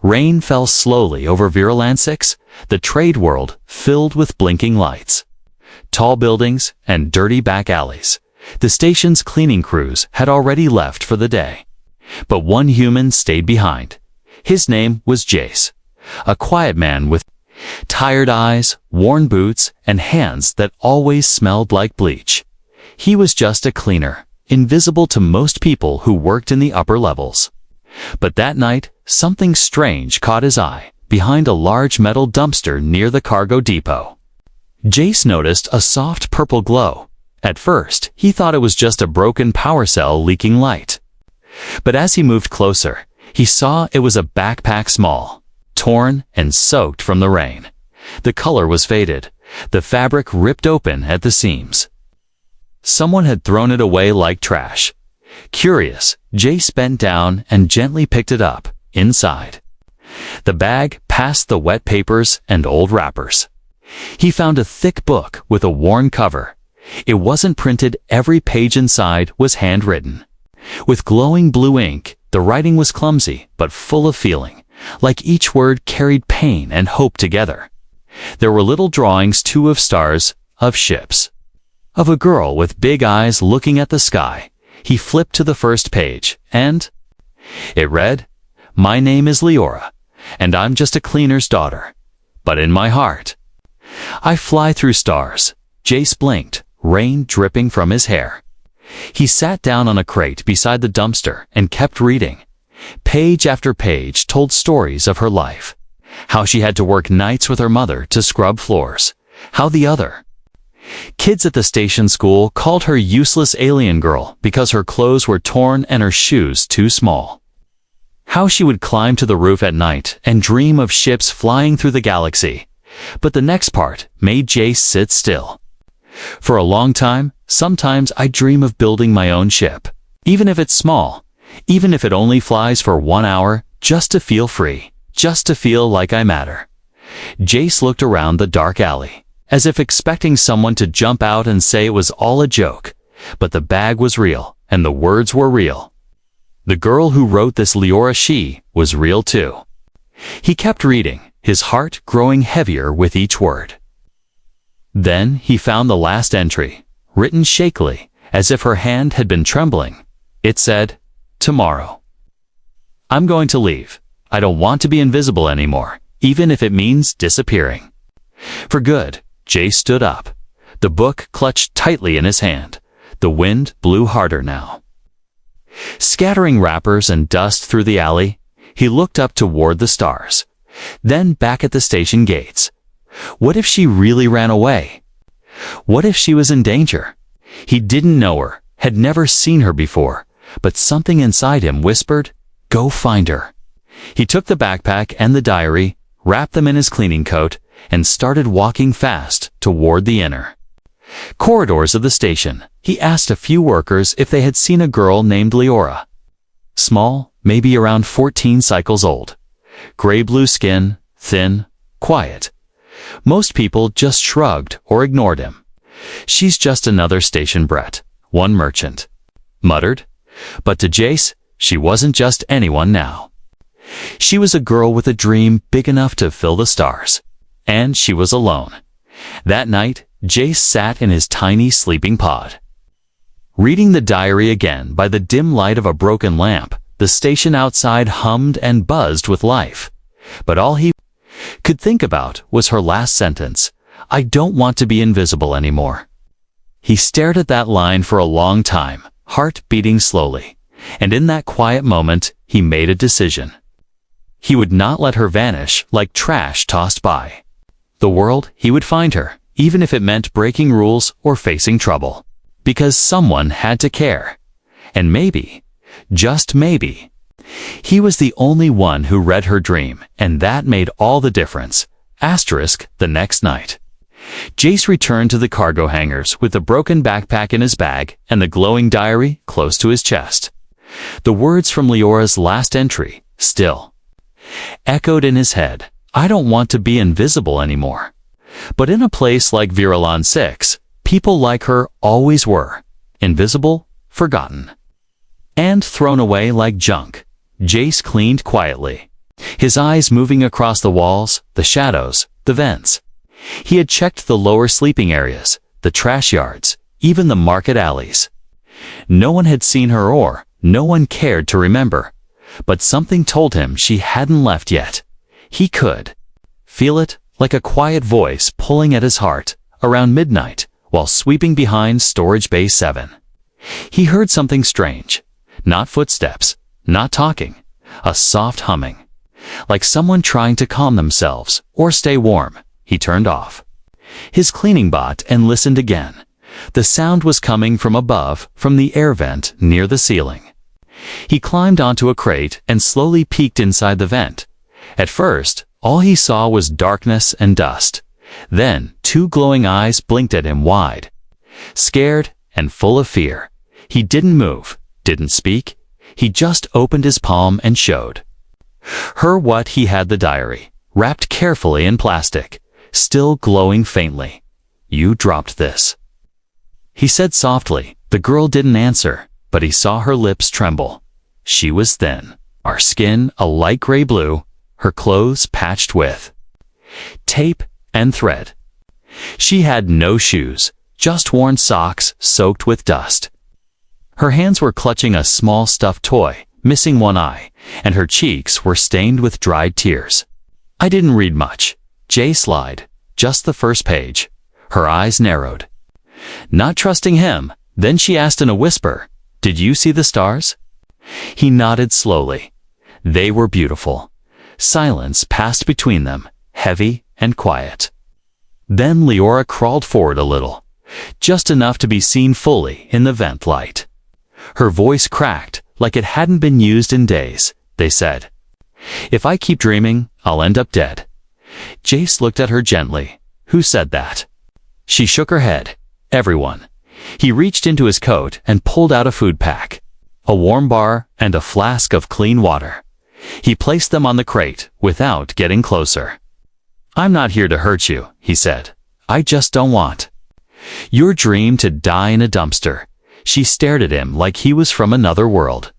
Rain fell slowly over Virulence 6, the trade world filled with blinking lights. Tall buildings and dirty back alleys. The station's cleaning crews had already left for the day. But one human stayed behind. His name was Jace, a quiet man with tired eyes, worn boots, and hands that always smelled like bleach. He was just a cleaner, invisible to most people who worked in the upper levels. But that night, something strange caught his eye behind a large metal dumpster near the cargo depot. Jace noticed a soft purple glow. At first, he thought it was just a broken power cell leaking light. But as he moved closer, he saw it was a backpack small, torn and soaked from the rain. The color was faded, the fabric ripped open at the seams. Someone had thrown it away like trash. Curious, Jace bent down and gently picked it up. Inside, the bag passed the wet papers and old wrappers. He found a thick book with a worn cover. It wasn't printed, every page inside was handwritten. With glowing blue ink, the writing was clumsy but full of feeling, like each word carried pain and hope together. There were little drawings too, of stars, of ships, of a girl with big eyes looking at the sky. He flipped to the first page, and it read, "My name is Leora, and I'm just a cleaner's daughter. But in my heart, I fly through stars." Jace blinked, rain dripping from his hair. He sat down on a crate beside the dumpster and kept reading. Page after page told stories of her life. How she had to work nights with her mother to scrub floors. How the other kids at the station school called her useless alien girl because her clothes were torn and her shoes too small. How she would climb to the roof at night and dream of ships flying through the galaxy. But the next part made Jace sit still. For a long time, sometimes I dream of building my own ship. Even if it's small. Even if it only flies for 1 hour, just to feel free. Just to feel like I matter. Jace looked around the dark alley, as if expecting someone to jump out and say it was all a joke. But the bag was real, and the words were real. The girl who wrote this, Leora, she was real too. He kept reading, his heart growing heavier with each word. Then he found the last entry, written shakily, as if her hand had been trembling. It said, "Tomorrow. I'm going to leave. I don't want to be invisible anymore, even if it means disappearing." For good, Jace stood up. The book clutched tightly in his hand. The wind blew harder now, scattering wrappers and dust through the alley. He looked up toward the stars, then back at the station gates. What if she really ran away? What if she was in danger? He didn't know her, had never seen her before, but something inside him whispered, "Go find her." He took the backpack and the diary, wrapped them in his cleaning coat, and started walking fast toward the inner corridors of the station. He asked a few workers if they had seen a girl named Leora. Small, maybe around 14 cycles old. Gray-blue skin, thin, quiet. Most people just shrugged or ignored him. "She's just another station brat," one merchant muttered. But to Jace, she wasn't just anyone now. She was a girl with a dream big enough to fill the stars. And she was alone. That night, Jace sat in his tiny sleeping pod, reading the diary again by the dim light of a broken lamp. The station outside hummed and buzzed with life. But all he could think about was her last sentence, "I don't want to be invisible anymore." He stared at that line for a long time, heart beating slowly. And in that quiet moment, he made a decision. He would not let her vanish like trash tossed by the world. He would find her, even if it meant breaking rules or facing trouble. Because someone had to care. And maybe, just maybe, he was the only one who read her dream, and that made all the difference. The next night, Jace returned to the cargo hangars with the broken backpack in his bag and the glowing diary close to his chest. The words from Leora's last entry still echoed in his head. "I don't want to be invisible anymore." But in a place like Virulence 6, people like her always were. Invisible, forgotten, and thrown away like junk. Jace cleaned quietly. his eyes moving across the walls, the shadows, the vents. He had checked the lower sleeping areas, the trash yards, even the market alleys. No one had seen her or no one cared to remember, but something told him she hadn't left yet. He could feel it, like a quiet voice pulling at his heart, around midnight, while sweeping behind Storage Bay 7. He heard something strange. Not footsteps, not talking, a soft humming. Like someone trying to calm themselves or stay warm. He turned off his cleaning bot and listened again. The sound was coming from above, from the air vent near the ceiling. He climbed onto a crate and slowly peeked inside the vent. At first, all he saw was darkness and dust. Then, two glowing eyes blinked at him wide. Scared and full of fear. He didn't move, didn't speak. He just opened his palm and showed her what he had: the diary, wrapped carefully in plastic, still glowing faintly. "You dropped this," he said softly. The girl didn't answer, but he saw her lips tremble. She was thin, her skin a light gray blue, her clothes patched with tape and thread. She had no shoes, just worn socks soaked with dust. Her hands were clutching a small stuffed toy, missing one eye, and her cheeks were stained with dried tears. "I didn't read much," Jace lied, "just the first page." Her eyes narrowed. Not trusting him, then she asked in a whisper, "Did you see the stars?" He nodded slowly. They were beautiful. Silence passed between them, heavy and quiet. Then Leora crawled forward a little, just enough to be seen fully in the vent light. Her voice cracked like it hadn't been used in days. "They said, if I keep dreaming, I'll end up dead." Jace looked at her gently. "Who said that?" She shook her head. "Everyone." He reached into his coat and pulled out a food pack, a warm bar, and a flask of clean water. He placed them on the crate without getting closer. "I'm not here to hurt you," he said. "I just don't want your dream to die in a dumpster." She stared at him like he was from another world.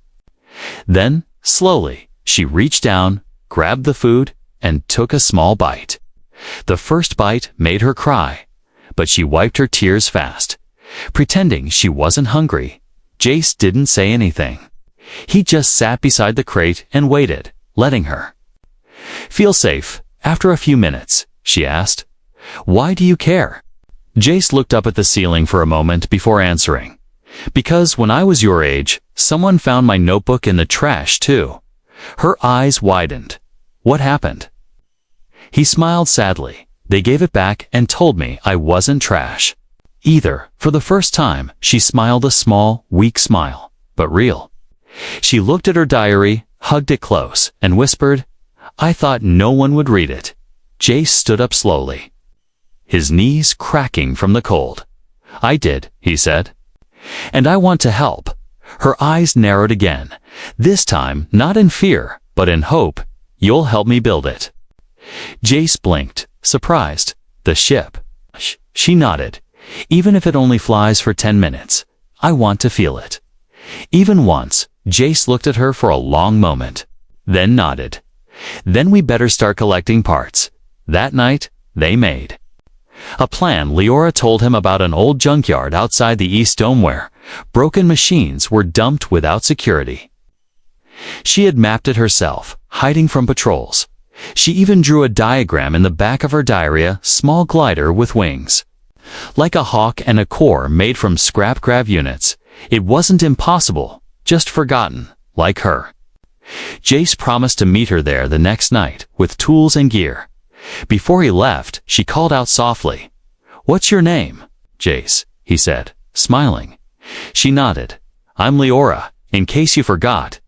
Then, slowly, she reached down, grabbed the food, and took a small bite. The first bite made her cry, but she wiped her tears fast, pretending she wasn't hungry. Jace didn't say anything. He just sat beside the crate and waited, letting her feel safe. After a few minutes, she asked, "Why do you care?" Jace looked up at the ceiling for a moment before answering. "Because when I was your age, someone found my notebook in the trash too." Her eyes widened. "What happened?" He smiled sadly. "They gave it back and told me I wasn't trash either." For the first time, she smiled a small, weak smile, but real. She looked at her diary, hugged it close, and whispered, "I thought no one would read it." Jace stood up slowly, his knees cracking from the cold. "I did," he said. "And I want to help." Her eyes narrowed again, this time not in fear, but in hope. "You'll help me build it." Jace blinked, surprised. "The ship?" She nodded. "Even if it only flies for 10 minutes, I want to feel it." Even once, Jace looked at her for a long moment, then nodded. "Then we better start collecting parts." That night, they made a plan. Leora told him about an old junkyard outside the East Dome where broken machines were dumped without security. She had mapped it herself, hiding from patrols. She even drew a diagram in the back of her diary, a small glider with wings, like a hawk, and a core made from scrap grav units. It wasn't impossible, just forgotten, like her. Jace promised to meet her there the next night, with tools and gear. Before he left, she called out softly, "What's your name?" "Jace," he said, smiling. She nodded. "I'm Leora, in case you forgot."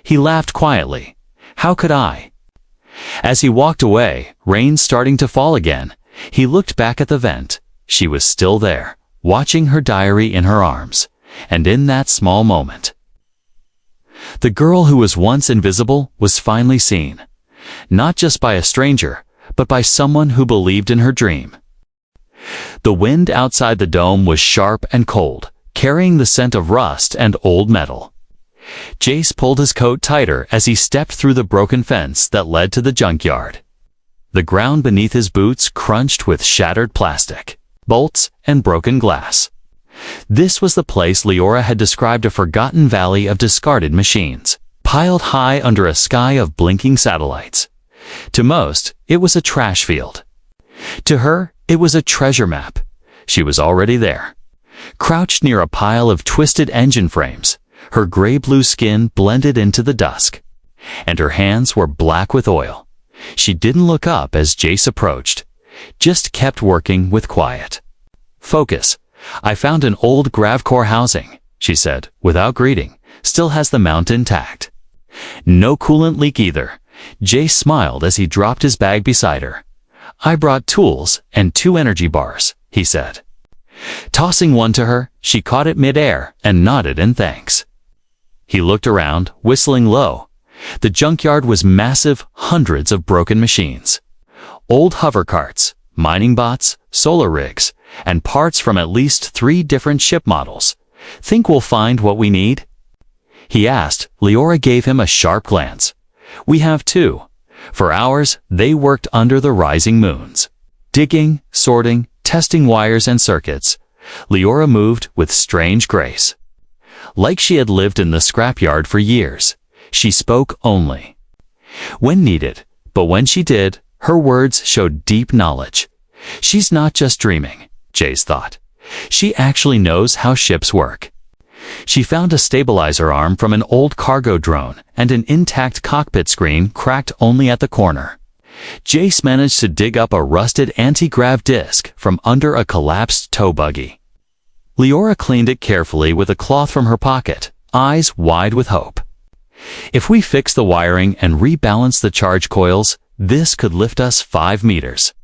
He laughed quietly. "How could I?" As he walked away, rain starting to fall again, he looked back at the vent. She was still there, watching her diary in her arms. And in that small moment, the girl who was once invisible was finally seen. Not just by a stranger, but by someone who believed in her dream. The wind outside the dome was sharp and cold, carrying the scent of rust and old metal. Jace pulled his coat tighter as he stepped through the broken fence that led to the junkyard. The ground beneath his boots crunched with shattered plastic, bolts, and broken glass. This was the place Leora had described, a forgotten valley of discarded machines, piled high under a sky of blinking satellites. To most, it was a trash field. To her, it was a treasure map. She was already there. Crouched near a pile of twisted engine frames, her gray-blue skin blended into the dusk, and her hands were black with oil. She didn't look up as Jace approached, just kept working with quiet focus. "I found an old Gravcore housing," she said, without greeting. "Still has the mount intact. No coolant leak either." Jace smiled as he dropped his bag beside her. "I brought tools and 2 energy bars," he said. Tossing one to her, she caught it mid-air and nodded in thanks. He looked around, whistling low. The junkyard was massive, hundreds of broken machines. Old hover carts, mining bots, solar rigs, and parts from at least 3 different ship models. "Think we'll find what we need?" he asked. Leora gave him a sharp glance. "We have 2. For hours, they worked under the rising moons, digging, sorting, testing wires and circuits. Leora moved with strange grace, like she had lived in the scrapyard for years. She spoke only when needed, but when she did, her words showed deep knowledge. She's not just dreaming, Jace thought. She actually knows how ships work. She found a stabilizer arm from an old cargo drone and an intact cockpit screen cracked only at the corner. Jace managed to dig up a rusted anti-grav disc from under a collapsed tow buggy. Leora cleaned it carefully with a cloth from her pocket, eyes wide with hope. "If we fix the wiring and rebalance the charge coils, this could lift us 5 meters.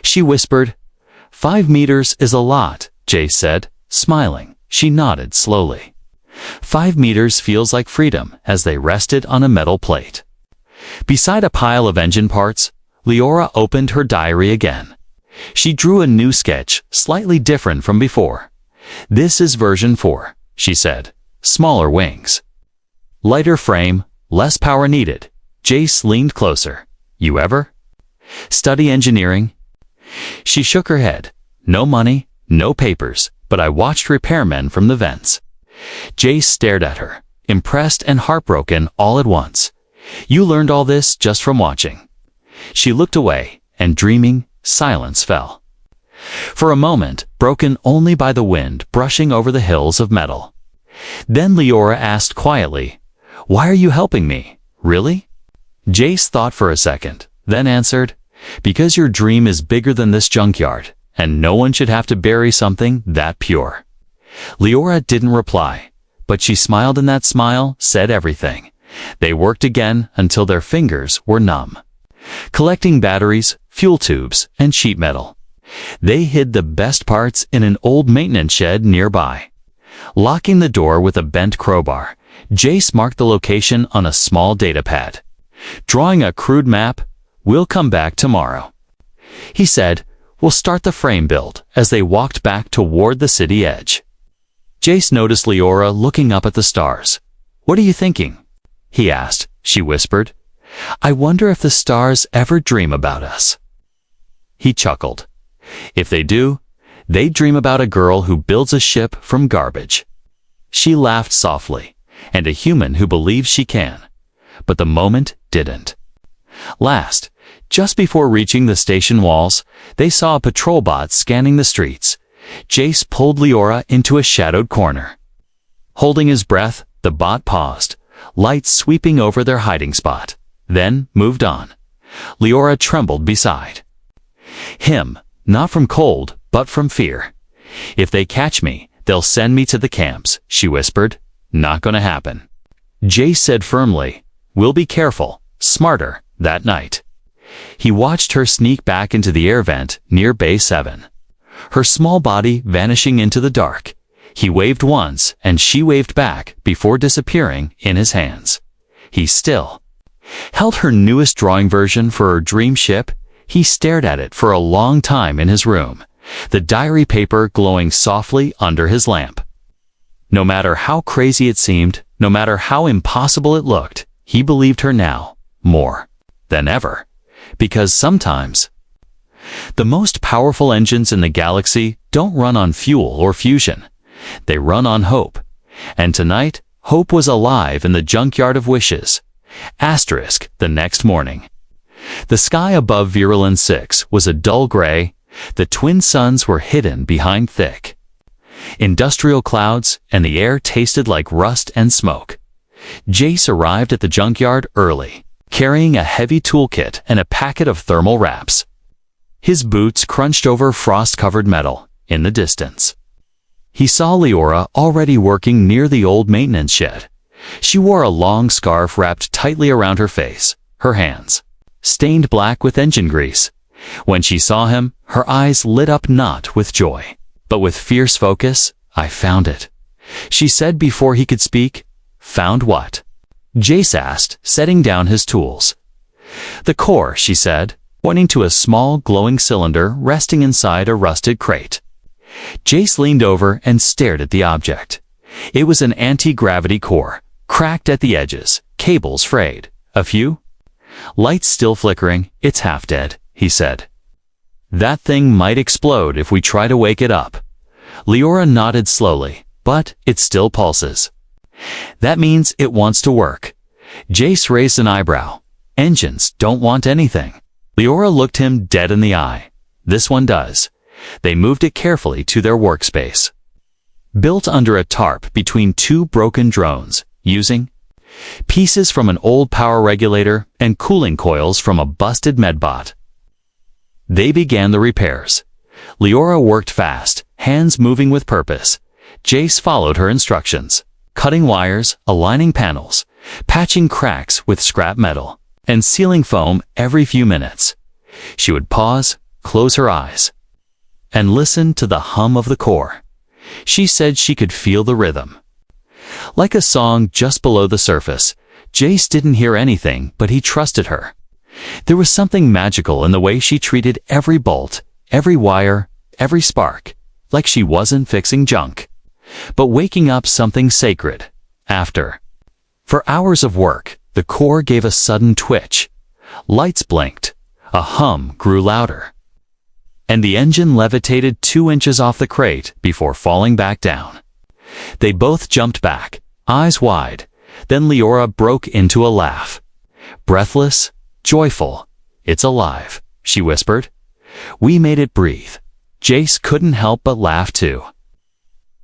She whispered. "5 meters is a lot," Jace said, smiling. She nodded slowly. 5 meters feels like freedom as they rested on a metal plate. Beside a pile of engine parts, Leora opened her diary again. She drew a new sketch, slightly different from before. "This is version 4, she said. "Smaller wings. Lighter frame, less power needed." Jace leaned closer. "You ever study engineering?" She shook her head. "No money, no papers, but I watched repairmen from the vents." Jace stared at her, impressed and heartbroken all at once. "You learned all this just from watching." She looked away, and dreaming, silence fell. For a moment, broken only by the wind brushing over the hills of metal. Then Leora asked quietly, "Why are you helping me, really?" Jace thought for a second, then answered, "Because your dream is bigger than this junkyard, and no one should have to bury something that pure." Leora didn't reply, but she smiled, and that smile said everything. They worked again until their fingers were numb, collecting batteries, fuel tubes, and sheet metal. They hid the best parts in an old maintenance shed nearby. Locking the door with a bent crowbar, Jace marked the location on a small data pad. Drawing a crude map, "We'll come back tomorrow," he said. "We'll start the frame build," as they walked back toward the city edge. Jace noticed Leora looking up at the stars. "What are you thinking?" he asked. She whispered, "I wonder if the stars ever dream about us." He chuckled. "If they do, they dream about a girl who builds a ship from garbage." She laughed softly, "And a human who believes she can." But the moment didn't. Last, just before reaching the station walls, they saw a patrol bot scanning the streets. Jace pulled Leora into a shadowed corner. Holding his breath, the bot paused, light sweeping over their hiding spot, then moved on. Leora trembled beside him, not from cold, but from fear. "If they catch me, they'll send me to the camps," she whispered. "Not gonna happen." Jace said firmly, "We'll be careful, smarter," that night. He watched her sneak back into the air vent near Bay 7, her small body vanishing into the dark. He waved once, and she waved back before disappearing in his hands. He still held her newest drawing version for her dream ship. He stared at it for a long time in his room, the diary paper glowing softly under his lamp. No matter how crazy it seemed, no matter how impossible it looked, he believed her now, more than ever. Because sometimes, the most powerful engines in the galaxy don't run on fuel or fusion. They run on hope. And tonight, hope was alive in the junkyard of wishes. Asterisk, the next morning. The sky above Virulence 6 was a dull gray. The twin suns were hidden behind thick industrial clouds, and the air tasted like rust and smoke. Jace arrived at the junkyard early, carrying a heavy toolkit and a packet of thermal wraps. His boots crunched over frost-covered metal in the distance. He saw Leora already working near the old maintenance shed. She wore a long scarf wrapped tightly around her face, her hands stained black with engine grease. When she saw him, her eyes lit up not with joy, but with fierce focus. "I found it," she said before he could speak. "Found what?" Jace asked, setting down his tools. "The core," she said, pointing to a small glowing cylinder resting inside a rusted crate. Jace leaned over and stared at the object. It was an anti-gravity core, cracked at the edges, cables frayed, a few lights still flickering. "It's half dead," he said. "That thing might explode if we try to wake it up." Leora nodded slowly, "But it still pulses." "That means it wants to work." Jace raised an eyebrow. "Engines don't want anything." Leora looked him dead in the eye. "This one does." They moved it carefully to their workspace. Built under a tarp between two broken drones, using pieces from an old power regulator and cooling coils from a busted medbot. They began the repairs. Leora worked fast, hands moving with purpose. Jace followed her instructions, cutting wires, aligning panels, patching cracks with scrap metal, and sealing foam every few minutes. She would pause, close her eyes, and listen to the hum of the core. She said she could feel the rhythm. Like a song just below the surface. Jace didn't hear anything, but he trusted her. There was something magical in the way she treated every bolt, every wire, every spark, like she wasn't fixing junk, but waking up something sacred. After hours of work, the core gave a sudden twitch. Lights blinked. A hum grew louder. And the engine levitated 2 inches off the crate before falling back down. They both jumped back, eyes wide. Then Leora broke into a laugh. Breathless, joyful. "It's alive," she whispered. "We made it breathe." Jace couldn't help but laugh too.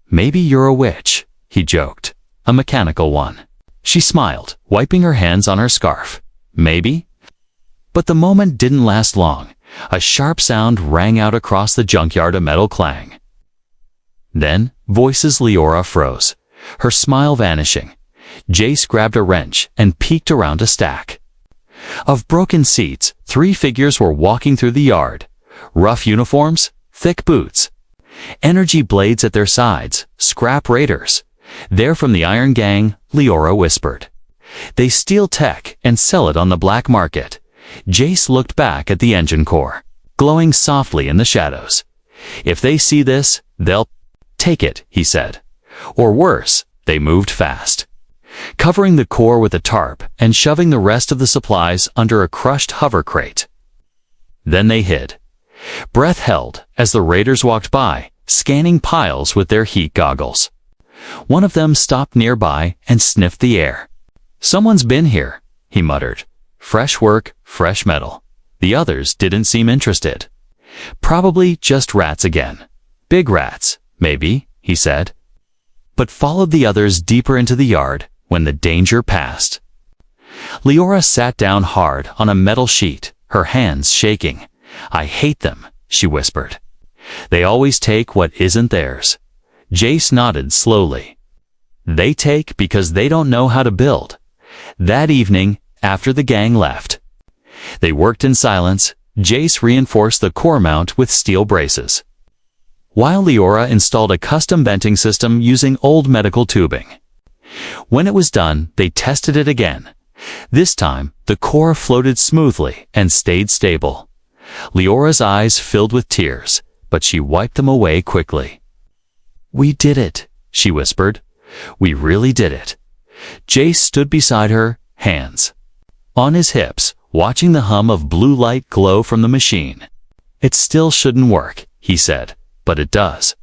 "Maybe you're a witch," he joked. "A mechanical one." She smiled, wiping her hands on her scarf. "Maybe?" But the moment didn't last long. A sharp sound rang out across the junkyard, a metal clang. Then, voices. Leora froze, her smile vanishing. Jace grabbed a wrench and peeked around a stack of broken seats. 3 figures were walking through the yard. Rough uniforms, thick boots, energy blades at their sides, scrap raiders. "They're from the Iron Gang," Leora whispered. "They steal tech and sell it on the black market." Jace looked back at the engine core, glowing softly in the shadows. "If they see this, they'll take it," he said. Or worse, they moved fast, covering the core with a tarp and shoving the rest of the supplies under a crushed hover crate. Then they hid. Breath held as the raiders walked by, scanning piles with their heat goggles. One of them stopped nearby and sniffed the air. "Someone's been here," he muttered. "Fresh work, fresh metal." The others didn't seem interested. "Probably just rats again. Big rats, maybe," he said, but followed the others deeper into the yard when the danger passed. Leora sat down hard on a metal sheet, her hands shaking. "I hate them," she whispered. "They always take what isn't theirs." Jace nodded slowly. "They take because they don't know how to build." That evening, after the gang left, they worked in silence. Jace reinforced the core mount with steel braces, while Leora installed a custom venting system using old medical tubing. When it was done, they tested it again. This time, the core floated smoothly and stayed stable. Leora's eyes filled with tears, but she wiped them away quickly. "We did it," she whispered. We really did it. Jace stood beside her, hands on his hips, watching the hum of blue light glow from the machine. It still shouldn't work, he said, but it does.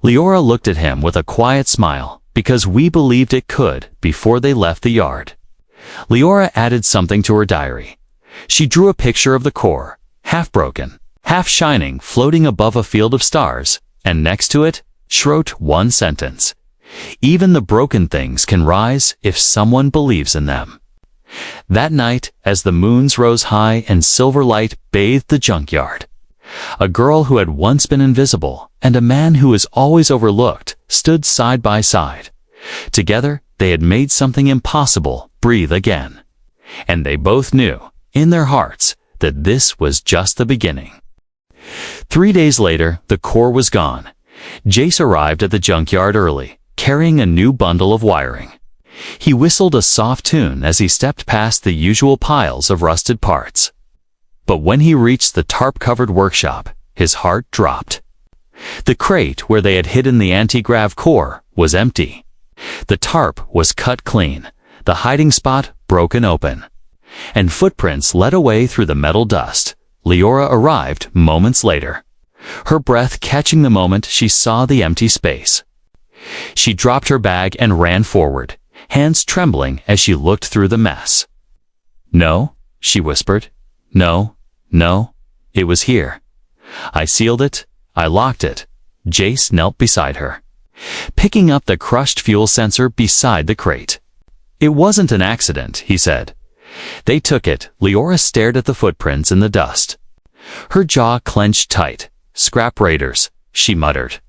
Leora looked at him with a quiet smile, because we believed it could before they left the yard. Leora added something to her diary. She drew a picture of the core, half broken, half shining, floating above a field of stars, and next to it, she wrote one sentence. Even the broken things can rise if someone believes in them. That night, as the moons rose high and silver light bathed the junkyard, a girl who had once been invisible and a man who was always overlooked stood side by side. Together, they had made something impossible breathe again. And they both knew, in their hearts, that this was just the beginning. 3 days later, the core was gone. Jace arrived at the junkyard early, carrying a new bundle of wiring. He whistled a soft tune as he stepped past the usual piles of rusted parts. But when he reached the tarp-covered workshop, his heart dropped. The crate where they had hidden the anti-grav core was empty. The tarp was cut clean, the hiding spot broken open, and footprints led away through the metal dust. Leora arrived moments later, her breath catching the moment she saw the empty space. She dropped her bag and ran forward, hands trembling as she looked through the mess. "No," she whispered. "No, no, it was here. I sealed it, I locked it." Jace knelt beside her, picking up the crushed fuel sensor beside the crate. "It wasn't an accident," he said. "They took it." Leora stared at the footprints in the dust. Her jaw clenched tight. "Scrap raiders," she muttered.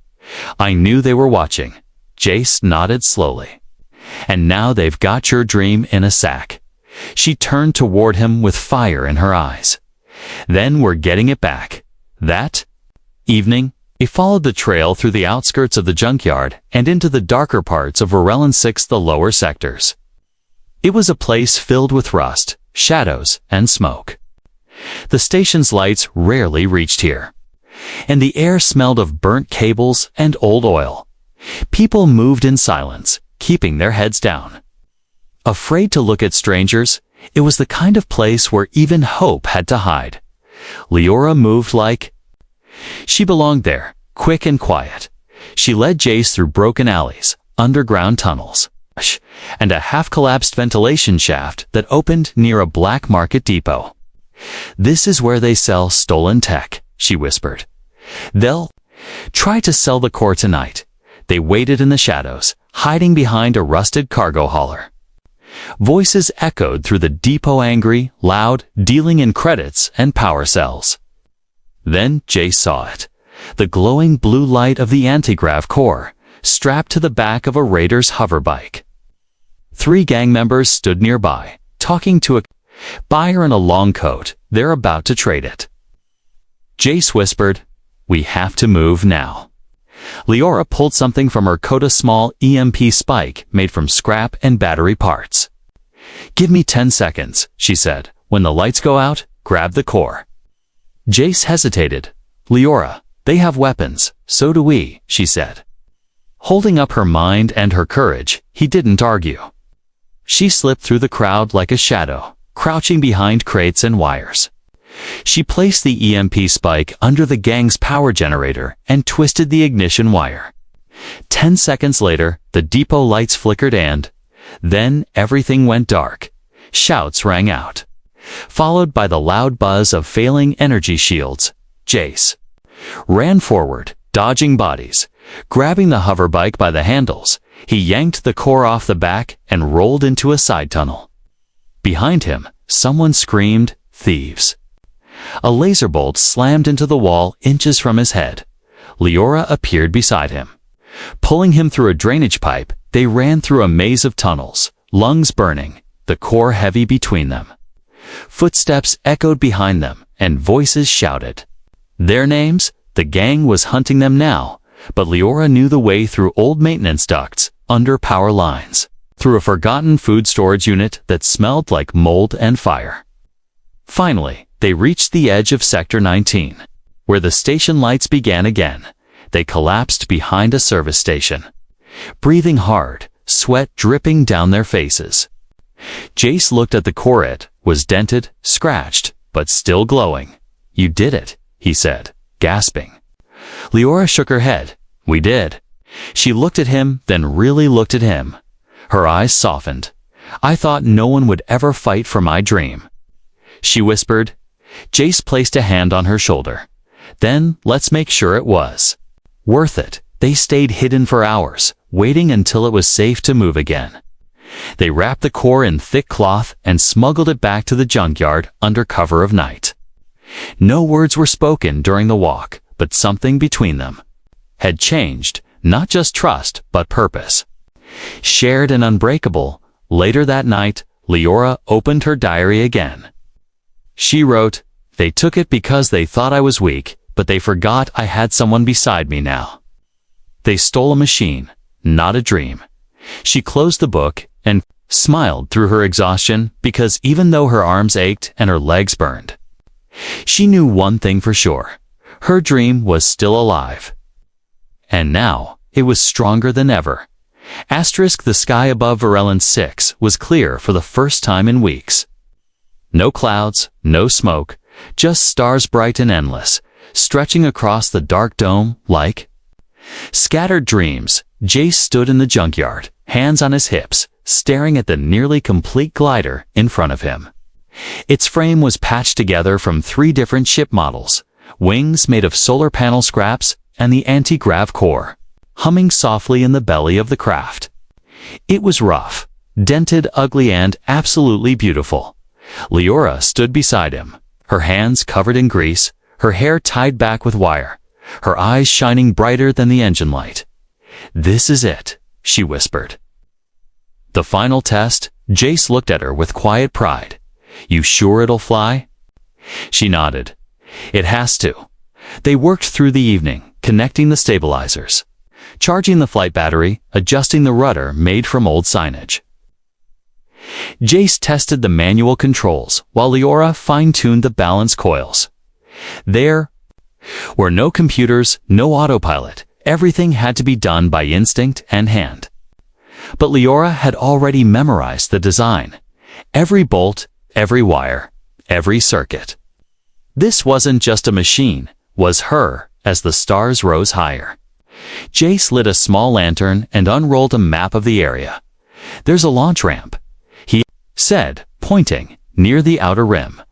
"I knew they were watching." Jace nodded slowly. "And now they've got your dream in a sack." She turned toward him with fire in her eyes. "Then we're getting it back." That evening, he followed the trail through the outskirts of the junkyard and into the darker parts of Varellan 6, the lower sectors. It was a place filled with rust, shadows, and smoke. The station's lights rarely reached here, and the air smelled of burnt cables and old oil. People moved in silence, keeping their heads down. Afraid to look at strangers, it was the kind of place where even hope had to hide. Leora moved like she belonged there, quick and quiet. She led Jace through broken alleys, underground tunnels, and a half-collapsed ventilation shaft that opened near a black market depot. "This is where they sell stolen tech," she whispered. "They'll try to sell the core tonight." They waited in the shadows, hiding behind a rusted cargo hauler. Voices echoed through the depot, angry, loud, dealing in credits and power cells. Then Jace saw it, the glowing blue light of the anti-grav core, strapped to the back of a raider's hoverbike. 3 gang members stood nearby, talking to a buyer in a long coat. They're about to trade it. Jace whispered, "We have to move now." Leora pulled something from her coat, a small EMP spike made from scrap and battery parts. "Give me 10 seconds, she said. "When the lights go out, grab the core." Jace hesitated. "Leora, they have weapons, so do we," she said. Holding up her mind and her courage, he didn't argue. She slipped through the crowd like a shadow, crouching behind crates and wires. She placed the EMP spike under the gang's power generator and twisted the ignition wire. 10 seconds later, the depot lights flickered and then everything went dark. Shouts rang out, followed by the loud buzz of failing energy shields. Jace ran forward, dodging bodies. Grabbing the hoverbike by the handles, he yanked the core off the back and rolled into a side tunnel. Behind him, someone screamed, "Thieves!" A laser bolt slammed into the wall inches from his head. Leora appeared beside him. Pulling him through a drainage pipe, they ran through a maze of tunnels, lungs burning, the core heavy between them. Footsteps echoed behind them, and voices shouted their names. The gang was hunting them now, but Leora knew the way through old maintenance ducts, under power lines, through a forgotten food storage unit that smelled like mold and fire. Finally, they reached the edge of Sector 19, where the station lights began again. They collapsed behind a service station. breathing hard, sweat dripping down their faces. Jace looked at the core. It was dented, scratched, but still glowing. "You did it," he said, gasping. Leora shook her head. "We did." She looked at him, then really looked at him. Her eyes softened. "I thought no one would ever fight for my dream," she whispered. Jace placed a hand on her shoulder. "Then let's make sure it was worth it." They stayed hidden for hours, waiting until it was safe to move again. They wrapped the core in thick cloth and smuggled it back to the junkyard under cover of night. No words were spoken during the walk, but something between them had changed, not just trust, but purpose. Shared and unbreakable. Later that night, Leora opened her diary again. She wrote, "They took it because they thought I was weak, but they forgot I had someone beside me now. They stole a machine, not a dream." She closed the book and smiled through her exhaustion, because even though her arms ached and her legs burned, she knew one thing for sure. Her dream was still alive. And now, it was stronger than ever. The sky above Varellan 6 was clear for the first time in weeks. No clouds, no smoke, just stars bright and endless, stretching across the dark dome like scattered dreams. Jace stood in the junkyard, hands on his hips, staring at the nearly complete glider in front of him. Its frame was patched together from 3 different ship models, wings made of solar panel scraps, and the anti-grav core humming softly in the belly of the craft. It was rough, dented, ugly, and absolutely beautiful. Leora stood beside him, her hands covered in grease, her hair tied back with wire, her eyes shining brighter than the engine light. "This is it," she whispered. "The final test?" Jace looked at her with quiet pride. "You sure it'll fly?" She nodded. "It has to." They worked through the evening, connecting the stabilizers, charging the flight battery, adjusting the rudder made from old signage. Jace tested the manual controls, while Leora fine-tuned the balance coils. There were no computers, no autopilot. Everything had to be done by instinct and hand. But Leora had already memorized the design. Every bolt, every wire, every circuit. This wasn't just a machine, was her, as the stars rose higher. Jace lit a small lantern and unrolled a map of the area. "There's a launch ramp," he said, pointing, "near the outer rim.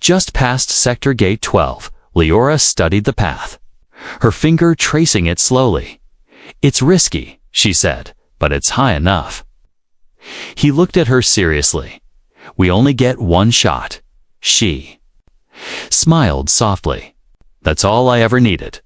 Just past Sector Gate 12. Leora studied the path, her finger tracing it slowly. "It's risky," she said, "but it's high enough." He looked at her seriously. "We only get one shot." She smiled softly. "That's all I ever needed."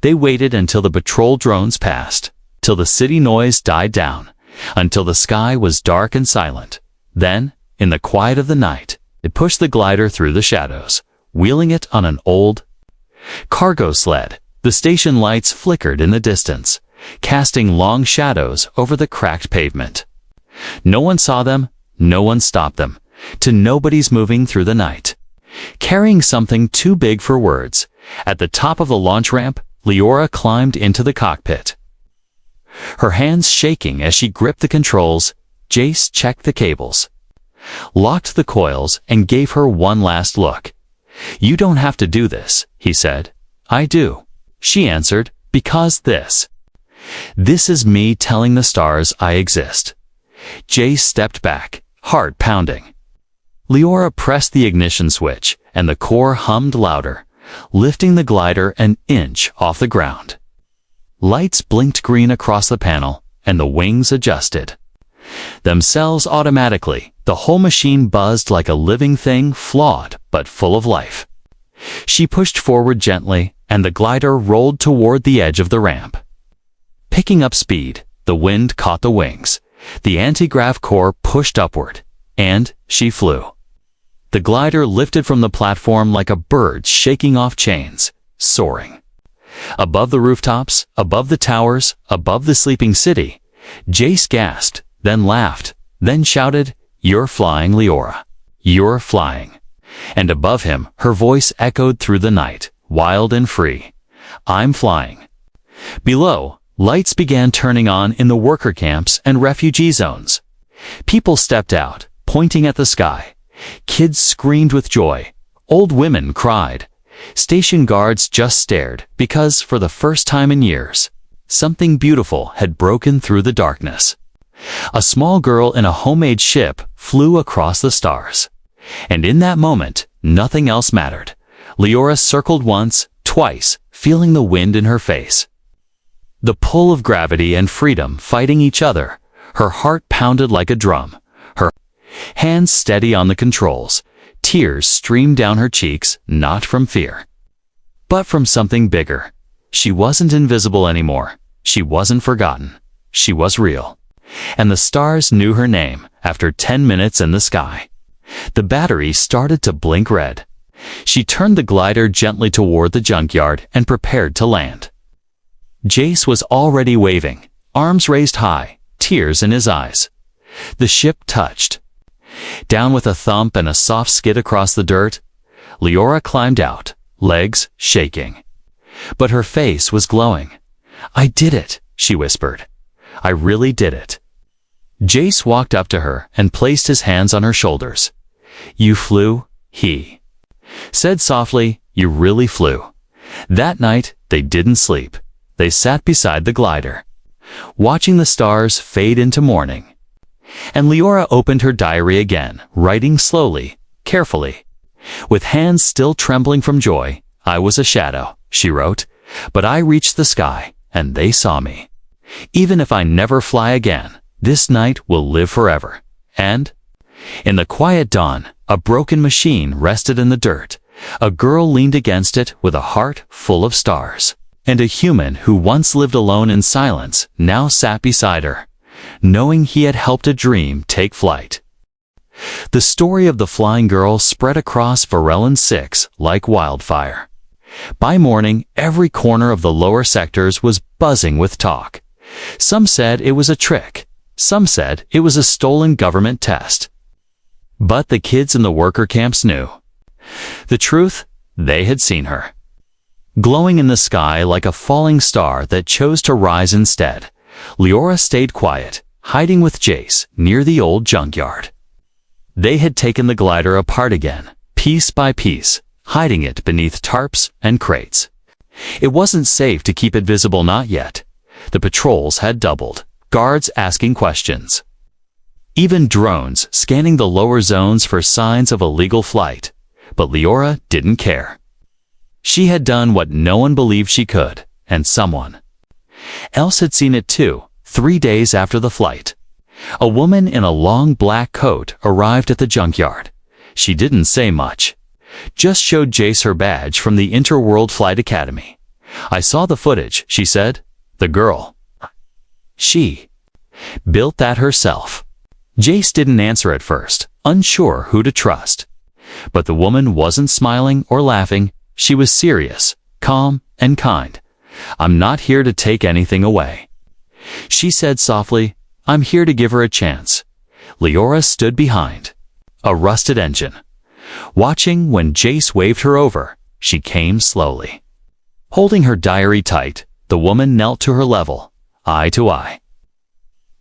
They waited until the patrol drones passed, till the city noise died down, until the sky was dark and silent. Then, in the quiet of the night, they pushed the glider through the shadows, wheeling it on an old cargo sled. The station lights flickered in the distance, casting long shadows over the cracked pavement. No one saw them, no one stopped them. To nobody's moving through the night, carrying something too big for words. At the top of the launch ramp, Leora climbed into the cockpit, her hands shaking as she gripped the controls. Jace checked the cables, locked the coils, and gave her one last look. "You don't have to do this," he said. "I do," she answered, "because this is me telling the stars I exist." Jace stepped back, heart pounding. Leora pressed the ignition switch, and the core hummed louder, lifting the glider an inch off the ground. Lights blinked green across the panel, and the wings adjusted themselves automatically. The whole machine buzzed like a living thing, flawed but full of life. She pushed forward gently, and the glider rolled toward the edge of the ramp. Picking up speed, the wind caught the wings. The anti-grav core pushed upward, and she flew. The glider lifted from the platform like a bird shaking off chains, soaring. Above the rooftops, above the towers, above the sleeping city, Jace gasped, then laughed, then shouted, "You're flying, Leora. You're flying." And above him, her voice echoed through the night, wild and free. "I'm flying." Below, Lights began turning on in the worker camps and refugee zones. People stepped out, pointing at the sky. Kids screamed with joy. Old women cried. Station guards just stared because, for the first time in years, something beautiful had broken through the darkness. A small girl in a homemade ship flew across the stars. And in that moment, nothing else mattered. Leora circled once, twice, feeling the wind in her face. The pull of gravity and freedom fighting each other. Her heart pounded like a drum. Her hands steady on the controls. Tears streamed down her cheeks, not from fear, but from something bigger. She wasn't invisible anymore. She wasn't forgotten. She was real. And the stars knew her name after 10 minutes in the sky. The battery started to blink red. She turned the glider gently toward the junkyard and prepared to land. Jace was already waving, arms raised high, tears in his eyes. The ship touched. Down with a thump and a soft skid across the dirt, Leora climbed out, legs shaking. But her face was glowing. "I did it," she whispered. "I really did it." Jace walked up to her and placed his hands on her shoulders. "You flew," he said softly. "You really flew." That night, they didn't sleep. They sat beside the glider, watching the stars fade into morning. And Leora opened her diary again, writing slowly, carefully. With hands still trembling from joy, "I was a shadow," she wrote, "but I reached the sky, and they saw me. Even if I never fly again, this night will live forever." And in the quiet dawn, a broken machine rested in the dirt. A girl leaned against it with a heart full of stars. And a human who once lived alone in silence now sat beside her, knowing he had helped a dream take flight. The story of the flying girl spread across Varellan 6 like wildfire. By morning, every corner of the lower sectors was buzzing with talk. Some said it was a trick. Some said it was a stolen government test. But the kids in the worker camps knew. The truth, they had seen her, glowing in the sky like a falling star that chose to rise instead. Leora stayed quiet, hiding with Jace near the old junkyard. They had taken the glider apart again, piece by piece, hiding it beneath tarps and crates. It wasn't safe to keep it visible, not yet. The patrols had doubled, guards asking questions. Even drones scanning the lower zones for signs of illegal flight. But Leora didn't care. She had done what no one believed she could, and someone else had seen it too, 3 days after the flight. A woman in a long black coat arrived at the junkyard. She didn't say much, just showed Jace her badge from the Interworld Flight Academy. "I saw the footage," she said. "The girl, she built that herself." Jace didn't answer at first, unsure who to trust. But the woman wasn't smiling or laughing. She was serious, calm, and kind. "I'm not here to take anything away," she said softly. "I'm here to give her a chance." Leora stood behind a rusted engine, watching when Jace waved her over. She came slowly. Holding her diary tight, the woman knelt to her level, eye to eye.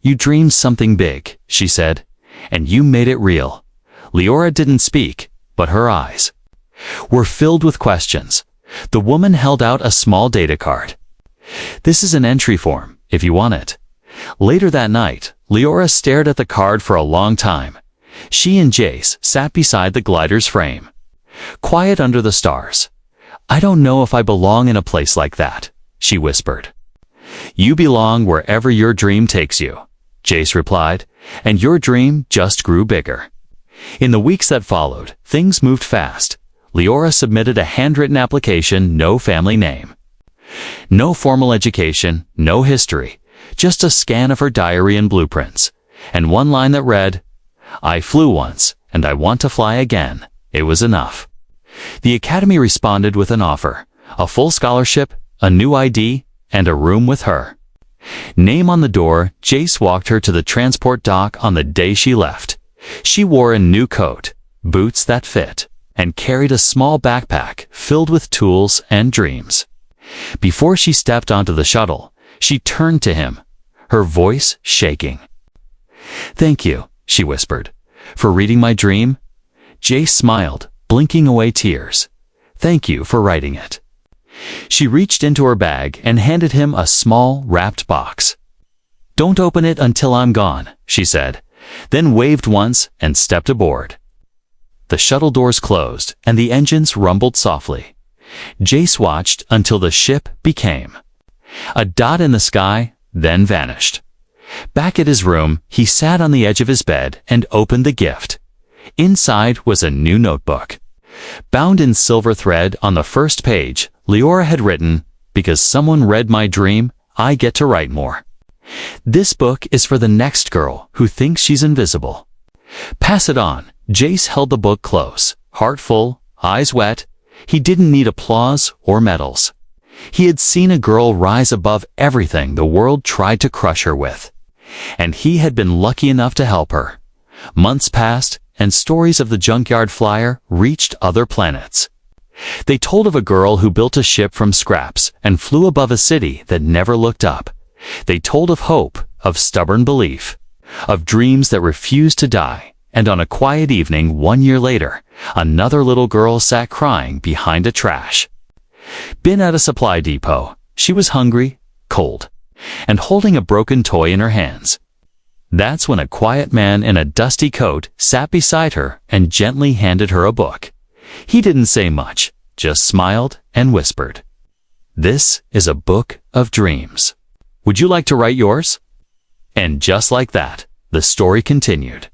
"You dreamed something big," she said, "and you made it real." Leora didn't speak, but her eyes were filled with questions. The woman held out a small data card. "This is an entry form, if you want it." Later that night, Leora stared at the card for a long time. She and Jace sat beside the glider's frame, quiet under the stars. "I don't know if I belong in a place like that," she whispered. "You belong wherever your dream takes you," Jace replied, and your dream just grew bigger. In the weeks that followed, things moved fast. Leora submitted a handwritten application, no family name, no formal education, no history, just a scan of her diary and blueprints, and one line that read, "I flew once, and I want to fly again." It was enough. The academy responded with an offer, a full scholarship, a new ID, and a room with her name on the door. Jace walked her to the transport dock on the day she left. She wore a new coat, boots that fit, and carried a small backpack filled with tools and dreams. Before she stepped onto the shuttle, She turned to him, her voice shaking. "Thank you," she whispered, "for reading my dream." Jace smiled, blinking away tears. "Thank you for writing it." She reached into her bag and handed him a small, wrapped box. "Don't open it until I'm gone," she said, then waved once and stepped aboard. The shuttle doors closed and the engines rumbled softly. Jace watched until the ship became a dot in the sky, then vanished. Back at his room, he sat on the edge of his bed and opened the gift. Inside was a new notebook. Bound in silver thread on the first page, Leora had written, "Because someone read my dream, I get to write more. This book is for the next girl who thinks she's invisible." "Pass it on." Jace held the book close, heart full, eyes wet. He didn't need applause or medals. He had seen a girl rise above everything the world tried to crush her with. And he had been lucky enough to help her. Months passed, and stories of the junkyard flyer reached other planets. They told of a girl who built a ship from scraps and flew above a city that never looked up. They told of hope, of stubborn belief, of dreams that refused to die. And on a quiet evening 1 year later, another little girl sat crying behind a trash bin at a supply depot. She was hungry, cold, and holding a broken toy in her hands. That's when a quiet man in a dusty coat sat beside her and gently handed her a book. He didn't say much, just smiled and whispered, "This is a book of dreams. Would you like to write yours?" And just like that, the story continued.